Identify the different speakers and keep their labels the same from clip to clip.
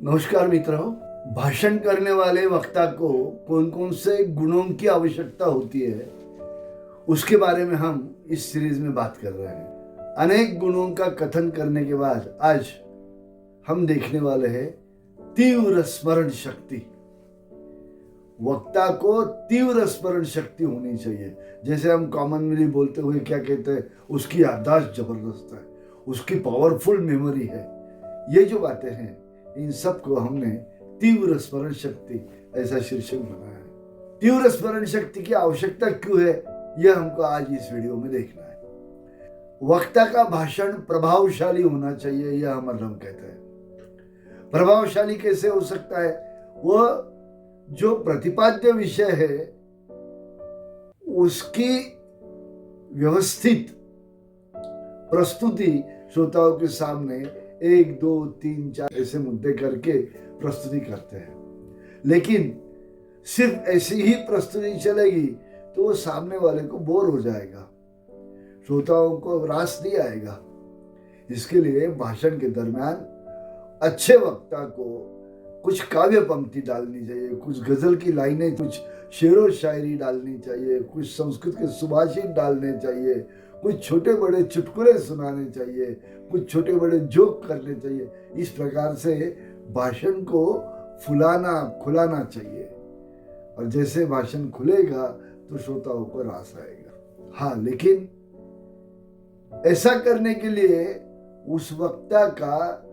Speaker 1: नमस्कार मित्रों। भाषण करने वाले वक्ता को कौन कौन से गुणों की आवश्यकता होती है उसके बारे में हम इस सीरीज में बात कर रहे हैं। अनेक गुणों का कथन करने के बाद आज हम देखने वाले हैं तीव्र स्मरण शक्ति। वक्ता को तीव्र स्मरण शक्ति होनी चाहिए। जैसे हम कॉमनली बोलते हुए क्या कहते हैं, उसकी याददाश्त जबरदस्त है, उसकी पावरफुल मेमोरी है। ये जो बातें हैं इन सब को हमने तीव्र स्मरण शक्ति ऐसा शीर्षक बनाया है। तीव्र स्मरण शक्ति की आवश्यकता क्यों है, यह हमको आज इस वीडियो में देखना है। वक्ता का भाषण प्रभावशाली होना चाहिए, यह अमरराम कहते हैं। प्रभावशाली कैसे हो सकता है? वह जो प्रतिपाद्य विषय है उसकी व्यवस्थित प्रस्तुति श्रोताओं के सामने 1, 2, 3, 4 ऐसे मुद्दे करके प्रस्तुति करते हैं। लेकिन सिर्फ ऐसी ही प्रस्तुति चलेगी तो वो सामने वाले को बोर हो जाएगा, श्रोताओं को रास नहीं आएगा। इसके लिए भाषण के दरमियान अच्छे वक्ता को कुछ काव्य पंक्ति डालनी चाहिए, कुछ गजल की लाइनें, कुछ शेरो शायरी डालनी चाहिए, कुछ संस्कृत के सुभाषित डालने चाहिए, कुछ छोटे बड़े चुटकुले सुनाने चाहिए, कुछ छोटे बड़े जोक करने चाहिए। इस प्रकार से भाषण को फुलाना खुलाना चाहिए, और जैसे भाषण खुलेगा तो श्रोताओं को रास आएगा। हाँ, लेकिन ऐसा करने के लिए उस वक्ता का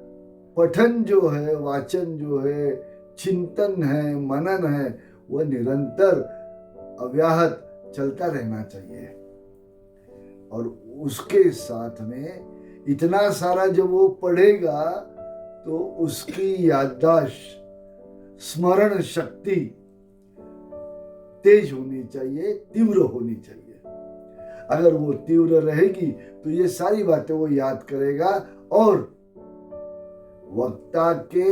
Speaker 1: पठन जो है, वाचन जो है, चिंतन है, मनन है, वह निरंतर अव्याहत चलता रहना चाहिए। और उसके साथ में इतना सारा जब वो पढ़ेगा तो उसकी याददाश्त, स्मरण शक्ति तेज होनी चाहिए, तीव्र होनी चाहिए। अगर वो तीव्र रहेगी तो ये सारी बातें वो याद करेगा और वक्ता के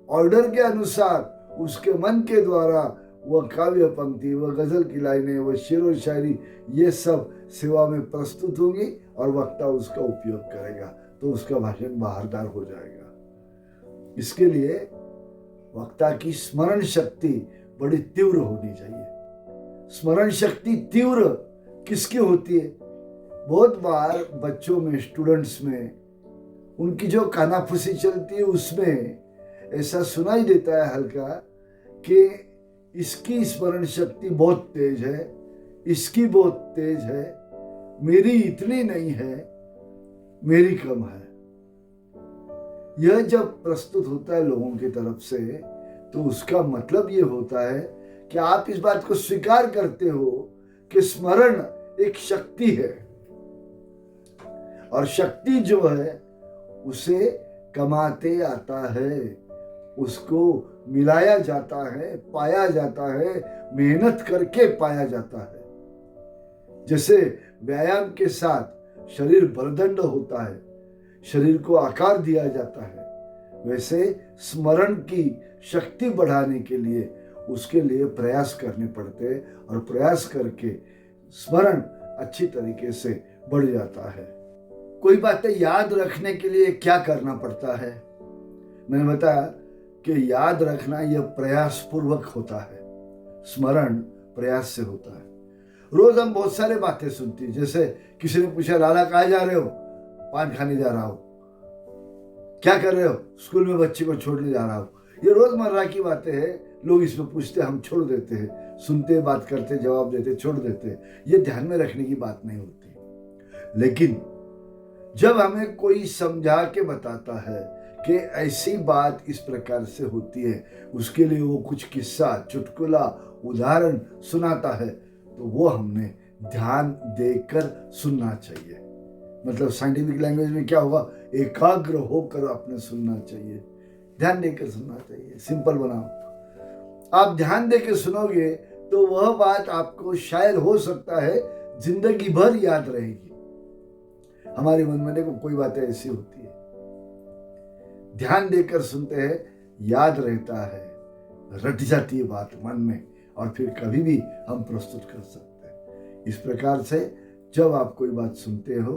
Speaker 1: ऑर्डर के अनुसार उसके मन के द्वारा वह काव्य पंक्ति, वह गजल की लाइनें, वह शेरो शायरी, ये सब सेवा में प्रस्तुत होंगी और वक्ता उसका उपयोग करेगा तो उसका भाषण बहारदार हो जाएगा। इसके लिए वक्ता की स्मरण शक्ति बड़ी तीव्र होनी चाहिए। स्मरण शक्ति तीव्र किसकी होती है? बहुत बार बच्चों में, स्टूडेंट्स में उनकी जो कानाफूसी चलती है उसमें ऐसा सुनाई देता है हल्का कि इसकी स्मरण शक्ति बहुत तेज है, इसकी बहुत तेज है, मेरी इतनी नहीं है, मेरी कम है। यह जब प्रस्तुत होता है लोगों की तरफ से तो उसका मतलब ये होता है कि आप इस बात को स्वीकार करते हो कि स्मरण एक शक्ति है, और शक्ति जो है उसे कमाते आता है, उसको मिलाया जाता है, पाया जाता है, मेहनत करके पाया जाता है। जैसे व्यायाम के साथ शरीर बलदंड होता है, शरीर को आकार दिया जाता है, वैसे स्मरण की शक्ति बढ़ाने के लिए उसके लिए प्रयास करने पड़ते हैं, और प्रयास करके स्मरण अच्छी तरीके से बढ़ जाता है। कोई बातें याद रखने के लिए क्या करना पड़ता है? मैंने बताया कि याद रखना यह प्रयास पूर्वक होता है, स्मरण प्रयास से होता है। रोज हम बहुत सारे बातें सुनती हैं। जैसे किसी ने पूछा, लाला कहाँ जा रहे हो? पान खाने जा रहा हो। क्या कर रहे हो? स्कूल में बच्चे को छोड़ने जा रहा हो। ये रोजमर्रा की बातें हैं, लोग इसमें पूछते, हम छोड़ देते हैं, सुनते, बात करते, जवाब देते, छोड़ देते हैं। ये ध्यान में रखने की बात नहीं होती। लेकिन जब हमें कोई समझा के बताता है कि ऐसी बात इस प्रकार से होती है, उसके लिए वो कुछ किस्सा, चुटकुला, उदाहरण सुनाता है, तो वो हमने ध्यान देकर सुनना चाहिए। मतलब साइंटिफिक लैंग्वेज में क्या होगा, एकाग्र होकर आपने सुनना चाहिए, ध्यान देकर सुनना चाहिए। सिंपल बनाओ, आप ध्यान देकर सुनोगे तो वह बात आपको शायद हो सकता है जिंदगी भर याद रहेगी। हमारे मन में देखो कोई बातें ऐसी होती है, ध्यान देकर सुनते हैं, याद रहता है, रट जाती है बात मन में, और फिर कभी भी हम प्रस्तुत कर सकते हैं। इस प्रकार से जब आप कोई बात सुनते हो,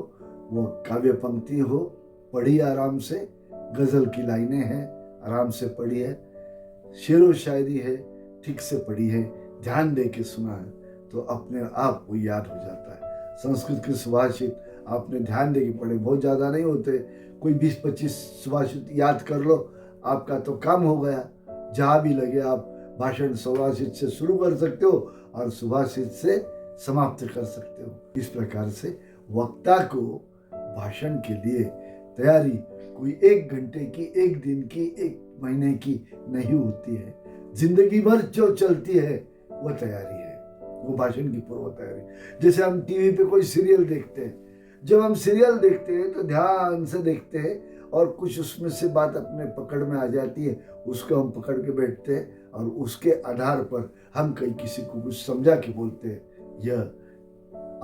Speaker 1: वो काव्य पंक्ति हो, पढ़ी आराम से, गजल की लाइनें हैं, आराम से पढ़ी है, शेर व शायरी है, ठीक से पढ़ी है, ध्यान दे के सुना है तो अपने आप वो याद हो जाता है। संस्कृत के सुभाषित आपने ध्यान दे के पढ़े, बहुत ज़्यादा नहीं होते, कोई 20-25 सुभाषित याद कर लो, आपका तो काम हो गया। जहाँ भी लगे आप भाषण सुभाषित से शुरू कर सकते हो और सुभाषित से समाप्त कर सकते हो। इस प्रकार से वक्ता को भाषण के लिए तैयारी कोई 1 घंटे की, 1 दिन की, 1 महीने की नहीं होती है। जिंदगी भर जो चलती है वो तैयारी है, वो भाषण की पूर्व तैयारी। जैसे हम टीवी पे कोई सीरियल देखते हैं, जब हम सीरियल देखते हैं तो ध्यान से देखते हैं और कुछ उसमें से बात अपने पकड़ में आ जाती है, उसको हम पकड़ के बैठते हैं और उसके आधार पर हम कहीं किसी को कुछ समझा के बोलते हैं। यह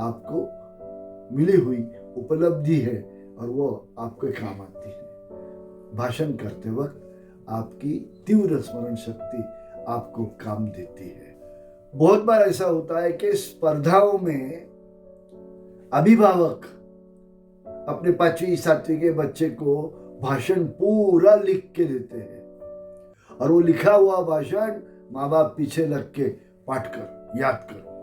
Speaker 1: आपको मिली हुई उपलब्धि है और वो आपके काम आती है। भाषण करते वक्त आपकी तीव्र स्मरण शक्ति आपको काम देती है। बहुत बार ऐसा होता है कि स्पर्धाओं में अभिभावक अपने 5वीं 7वीं के बच्चे को भाषण पूरा लिख के देते हैं और वो लिखा हुआ भाषण माँ बाप पीछे लग के पाठ कर,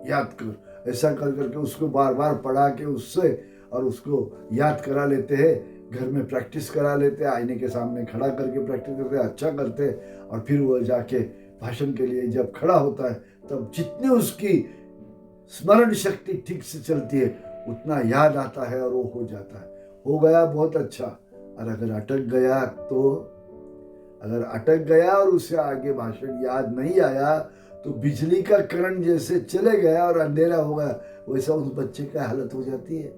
Speaker 1: याद कर ऐसा कर करके उसको बार बार पढ़ा के उससे और उसको याद करा लेते हैं। घर में प्रैक्टिस करा लेते हैं, आईने के सामने खड़ा करके प्रैक्टिस करते हैं, अच्छा करते हैं और फिर वो जाके भाषण के लिए जब खड़ा होता है तब जितनी उसकी स्मरण शक्ति ठीक से चलती है उतना याद आता है और वो हो जाता है। हो गया बहुत अच्छा। और अगर अटक गया और उससे आगे भाषण याद नहीं आया तो बिजली का करंट जैसे चले गया और अंधेरा हो गया, वैसा उस बच्चे का हालत हो जाती है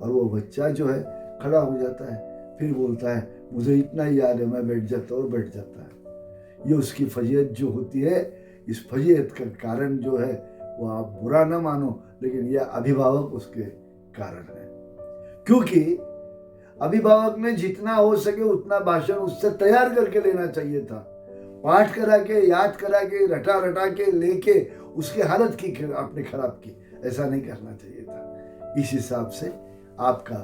Speaker 1: और वो बच्चा जो है खड़ा हो जाता है, फिर बोलता है मुझे इतना ही याद है, मैं बैठ जाता हूँ और बैठ जाता है। ये उसकी फजीयत जो होती है, इस फजीयत का कारण जो है वो आप बुरा ना मानो, लेकिन यह अभिभावक उसके कारण है। क्योंकि अभिभावक ने जितना हो सके उतना भाषण उससे तैयार करके लेना चाहिए था। पाठ करा के, याद करा के, रटा के लेके उसकी हालत की आपने खराब की, ऐसा नहीं करना चाहिए था। इस हिसाब से आपका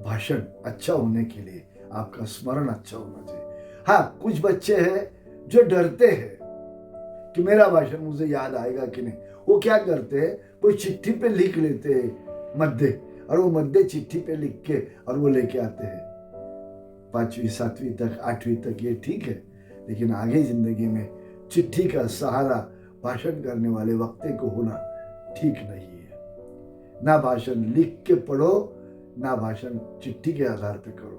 Speaker 1: भाषण अच्छा होने के लिए आपका स्मरण अच्छा होना चाहिए। हाँ, कुछ बच्चे हैं जो डरते हैं कि मेरा भाषण मुझे याद आएगा कि नहीं। वो क्या करते हैं, कोई चिट्ठी पे लिख लेते हैं मध्य, और वो मध्य चिट्ठी पे लिख के और वो लेके आते हैं 5वीं 7वीं तक, 8वीं तक। ये ठीक है, लेकिन आगे जिंदगी में चिट्ठी का सहारा भाषण करने वाले वक्ते को होना ठीक नहीं है। ना भाषण लिख के पढ़ो, ना भाषण चिट्ठी के आधार पे करो।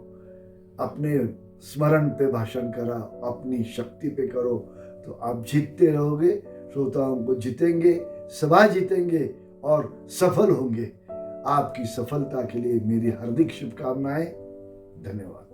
Speaker 1: अपने स्मरण पे भाषण करा, अपनी शक्ति पे करो तो आप जीतते रहोगे, श्रोताओं को जीतेंगे, सभा जीतेंगे और सफल होंगे। आपकी सफलता के लिए मेरी हार्दिक शुभकामनाएं। धन्यवाद।